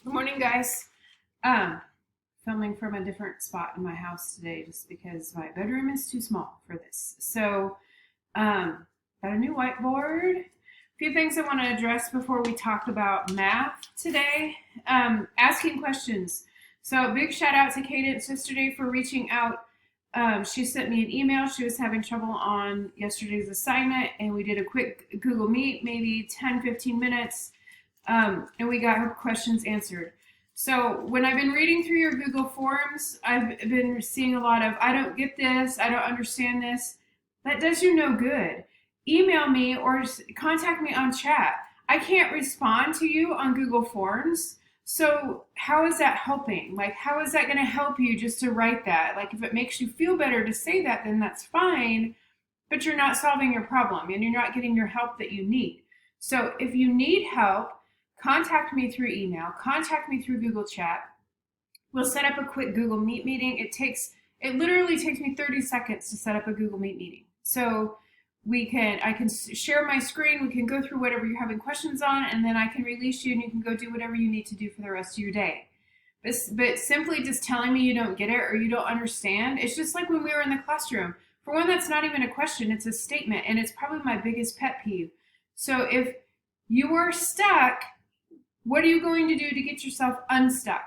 Good morning, guys. Filming from a different spot in my house today just because my bedroom is too small for this. Got a new whiteboard. A few things I want to address before we talk about math today. Asking questions. So, big shout out to Cadence yesterday for reaching out. She sent me an email. She was having trouble on yesterday's assignment, and we did a quick Google Meet, maybe 10-15 minutes, and we got her questions answered. So when I've been reading through your Google Forms, I've been seeing a lot of, I don't get this, I don't understand this. That does you no good. Email me or contact me on chat. I can't respond to you on Google Forms. So how is that helping? Like, how is that going to help you just to write that? Like, if it makes you feel better to say that, then that's fine, but you're not solving your problem and you're not getting your help that you need. So if you need help, contact me through email, contact me through Google Chat. We'll set up a quick Google Meet meeting. It literally takes me 30 seconds to set up a Google Meet meeting. So I can share my screen, we can go through whatever you're having questions on, and then I can release you and you can go do whatever you need to do for the rest of your day. But simply just telling me you don't get it or you don't understand, it's just like when we were in the classroom. For one, that's not even a question, it's a statement, and it's probably my biggest pet peeve. So if you are stuck, what are you going to do to get yourself unstuck?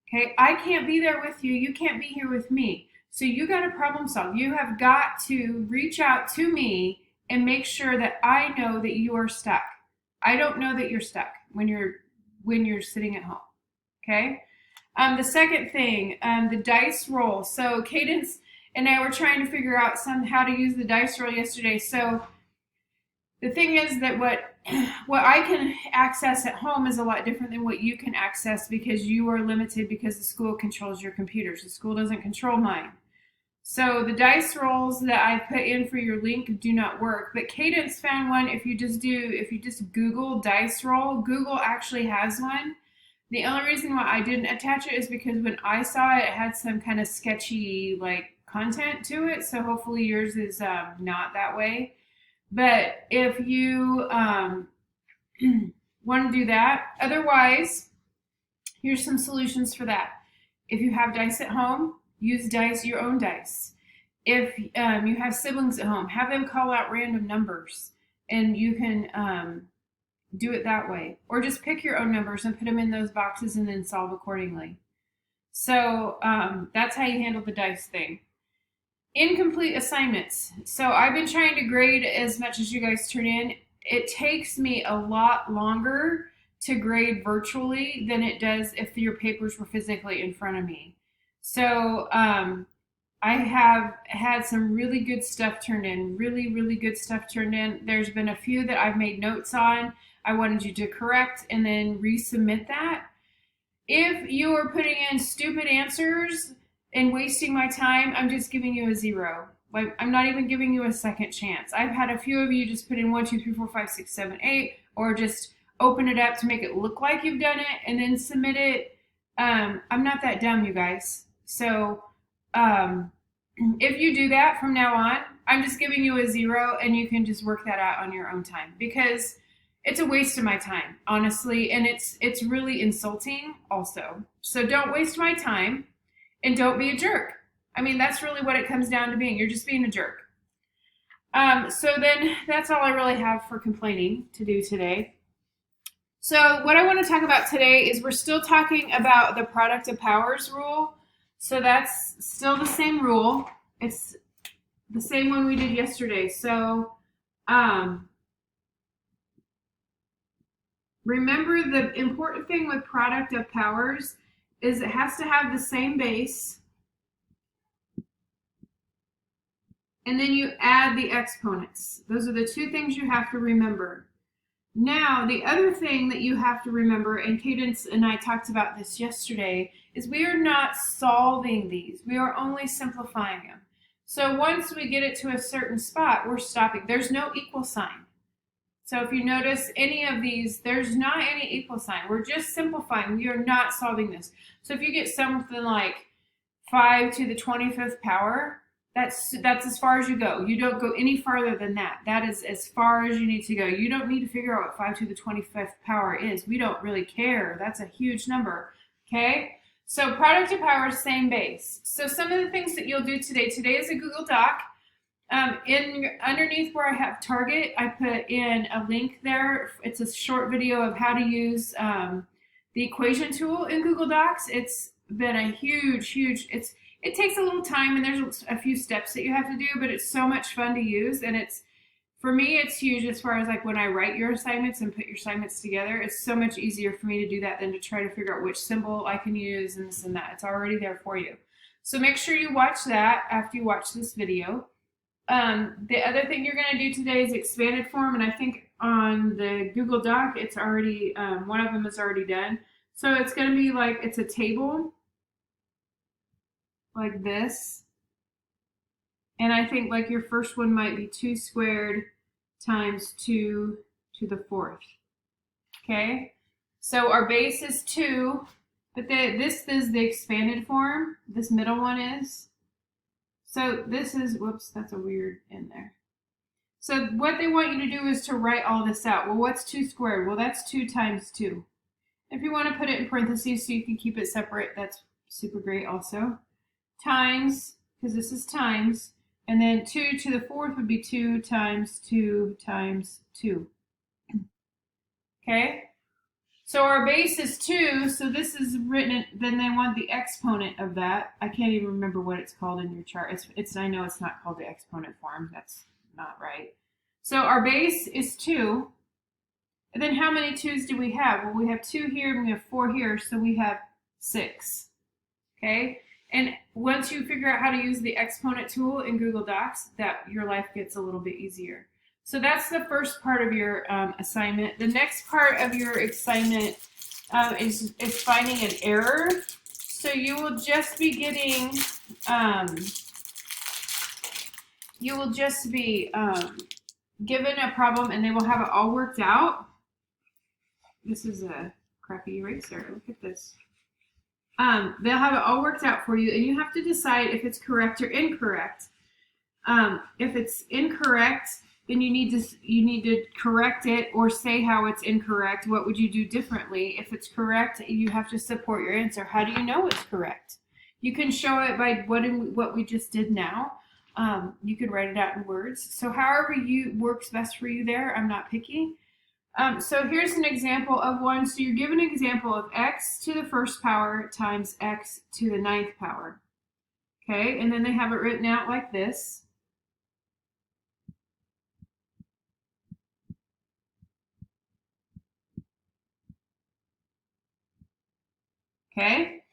Okay, I can't be there with you. You can't be here with me. So you got to problem solve. You have got to reach out to me and make sure that I know that you are stuck. I don't know that you're stuck when you're sitting at home. Okay. The second thing, the dice roll. So Cadence and I were trying to figure out how to use the dice roll yesterday. So the thing is that what I can access at home is a lot different than what you can access because you are limited because the school controls your computers. The school doesn't control mine. So the dice rolls that I put in for your link do not work. But Cadence found one. If you just Google dice roll, Google actually has one. The only reason why I didn't attach it is because when I saw it, it had some kind of sketchy content to it. So hopefully yours is not that way. But if you want to do that, otherwise, here's some solutions for that. If you have dice at home, use your own dice. If you have siblings at home, have them call out random numbers, and you can do it that way. Or just pick your own numbers and put them in those boxes and then solve accordingly. So that's how you handle the dice thing. Incomplete assignments. So I've been trying to grade as much as you guys turn in. It takes me a lot longer to grade virtually than it does if your papers were physically in front of me. So I have had some really good stuff turned in, really good stuff turned in. There's been a few that I've made notes on. I wanted you to correct and then resubmit that. If you are putting in stupid answers and wasting my time, I'm just giving you a 0. Like, I'm not even giving you a second chance. I've had a few of you just put in 1, 2, 3, 4, 5, 6, 7, 8, or just open it up to make it look like you've done it and then submit it. I'm not that dumb, you guys. So if you do that from now on, I'm just giving you a 0 and you can just work that out on your own time because it's a waste of my time, honestly, and it's really insulting also. So don't waste my time. And don't be a jerk. I mean, that's really what it comes down to being. You're just being a jerk. So then that's all I really have for complaining to do today. So what I want to talk about today is we're still talking about the product of powers rule. So that's still the same rule. It's the same one we did yesterday. So remember, the important thing with product of powers is it has to have the same base, and then you add the exponents. Those are the two things you have to remember. Now, the other thing that you have to remember, and Cadence and I talked about this yesterday, is we are not solving these. We are only simplifying them. So once we get it to a certain spot, we're stopping. There's no equal sign. So if you notice any of these, there's not any equal sign. We're just simplifying. We are not solving this. So if you get something like 5 to the 25th power, That's as far as you go. You don't go any farther than that. That is as far as you need to go. You don't need to figure out what 5 to the 25th power is. We don't really care. That's a huge number. Okay? So product of power, same base. So some of the things that you'll do today. Today is a Google Doc. Underneath where I have Target, I put in a link there. It's a short video of how to use the equation tool in Google Docs. It's been a huge, it takes a little time and there's a few steps that you have to do, but it's so much fun to use. And for me, it's huge as far as like when I write your assignments and put your assignments together. It's so much easier for me to do that than to try to figure out which symbol I can use and this and that. It's already there for you. So make sure you watch that after you watch this video. The other thing you're going to do today is expanded form, and I think on the Google Doc, it's already, one of them is already done. So it's going to be like, it's a table like this. And I think like your first one might be 2 squared times 2 to the 4th. Okay? So our base is 2, but this is the expanded form. This middle one is. So this is, whoops, that's a weird in there. So what they want you to do is to write all this out. Well, what's 2 squared? Well, that's 2 times 2. If you want to put it in parentheses so you can keep it separate, that's super great also. Times, because this is times, and then 2 to the 4th would be 2 times 2 times 2. Okay? So our base is 2, so this is written, then they want the exponent of that. I can't even remember what it's called in your chart. I know it's not called the exponent form. That's not right. So our base is 2. And then how many 2's do we have? Well, we have 2 here and we have 4 here, so we have 6. Okay? And once you figure out how to use the exponent tool in Google Docs, your life gets a little bit easier. So that's the first part of your assignment. The next part of your assignment is finding an error. So you will just be getting, given a problem and they will have it all worked out. This is a crappy eraser. Look at this. They'll have it all worked out for you, and you have to decide if it's correct or incorrect. If it's incorrect, then you need to correct it or say how it's incorrect. What would you do differently? If it's correct, you have to support your answer. How do you know it's correct? You can show it by what we just did now. You could write it out in words. So however works best for you there. I'm not picky. So here's an example of one. So you're given an example of x to the 1st power times x to the 9th power. Okay, and then they have it written out like this. Okay,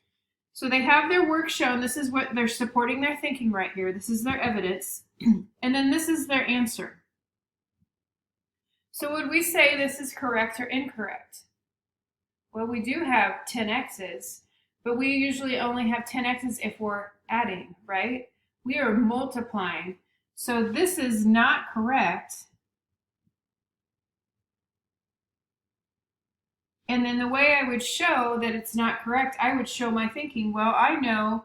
so they have their work shown. This is what they're supporting their thinking right here. This is their evidence. And then this is their answer. So would we say this is correct or incorrect? Well, we do have 10 x's, but we usually only have 10 x's if we're adding, right? We are multiplying. So this is not correct. And then the way I would show that it's not correct, I would show my thinking. Well, I know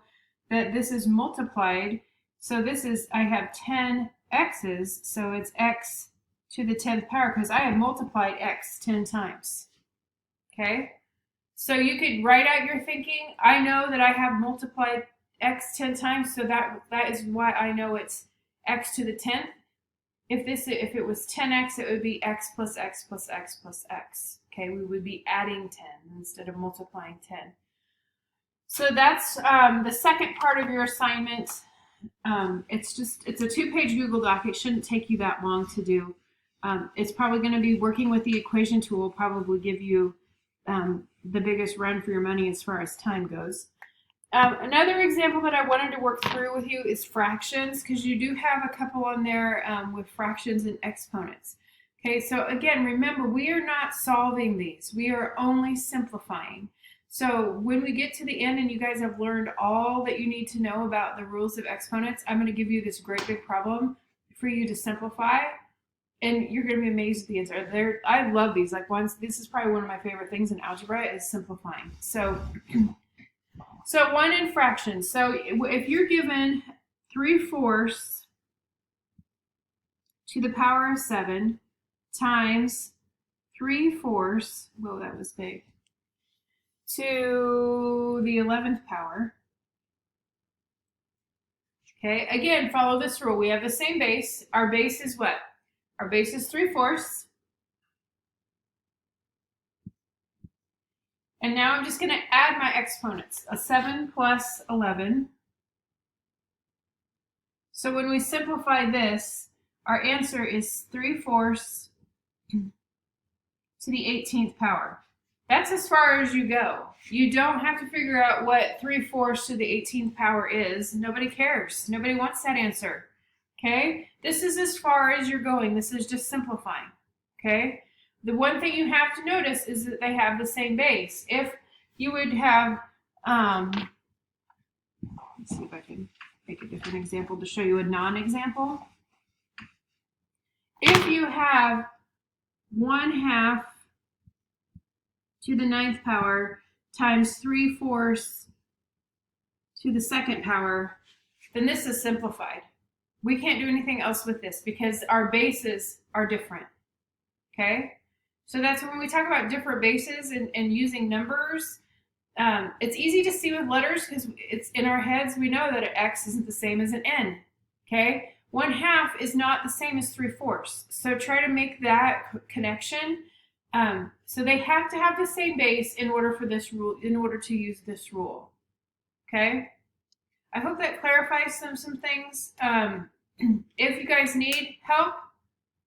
that this is multiplied. So I have 10 x's, so it's x to the 10th power because I have multiplied x 10 times. Okay? So you could write out your thinking. I know that I have multiplied x 10 times, so that is why I know it's x to the 10th. If it was 10x, it would be x plus x plus x plus x. Okay, we would be adding 10 instead of multiplying 10. So that's the second part of your assignment. It's a 2-page Google Doc. It shouldn't take you that long to do. It's probably going to be working with the equation tool will probably give you the biggest run for your money as far as time goes. Another example that I wanted to work through with you is fractions, because you do have a couple on there with fractions and exponents. Okay, so again, remember, we are not solving these. We are only simplifying. So when we get to the end and you guys have learned all that you need to know about the rules of exponents, I'm going to give you this great big problem for you to simplify. And you're going to be amazed at the answer. I love these. This is probably one of my favorite things in algebra is simplifying. So one in fractions. So if you're given 3/4 to the power of 7 times 3/4, whoa, that was big, to the 11th power. Okay, again, follow this rule. We have the same base. Our base is what? Our base is 3/4. And now I'm just going to add my exponents. A 7 plus 11. So when we simplify this, our answer is 3/4 to the 18th power. That's as far as you go. You don't have to figure out what 3/4 to the 18th power is. Nobody cares. Nobody wants that answer. Okay? This is as far as you're going. This is just simplifying. Okay? The one thing you have to notice is that they have the same base. If you would have, let's see if I can make a different example to show you a non-example. If you have 1/2 to the 9th power times 3/4 to the 2nd power, then this is simplified. We can't do anything else with this because our bases are different. Okay? So that's when we talk about different bases and using numbers. It's easy to see with letters because it's in our heads. We know that an X isn't the same as an N. Okay? 1/2 is not the same as 3/4. So try to make that connection. So they have to have the same base in order for this rule, in order to use this rule. Okay? I hope that clarifies some things. If you guys need help,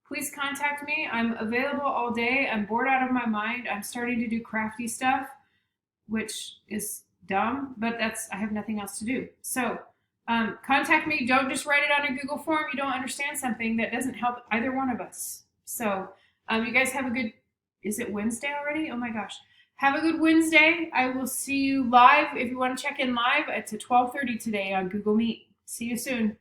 please contact me. I'm available all day. I'm bored out of my mind. I'm starting to do crafty stuff, which is dumb, but I have nothing else to do. So contact me. Don't just write it on a Google form. You don't understand something that doesn't help either one of us. So you guys have a good, is it Wednesday already? Oh my gosh. Have a good Wednesday. I will see you live. If you want to check in live, it's at 12:30 today on Google Meet. See you soon.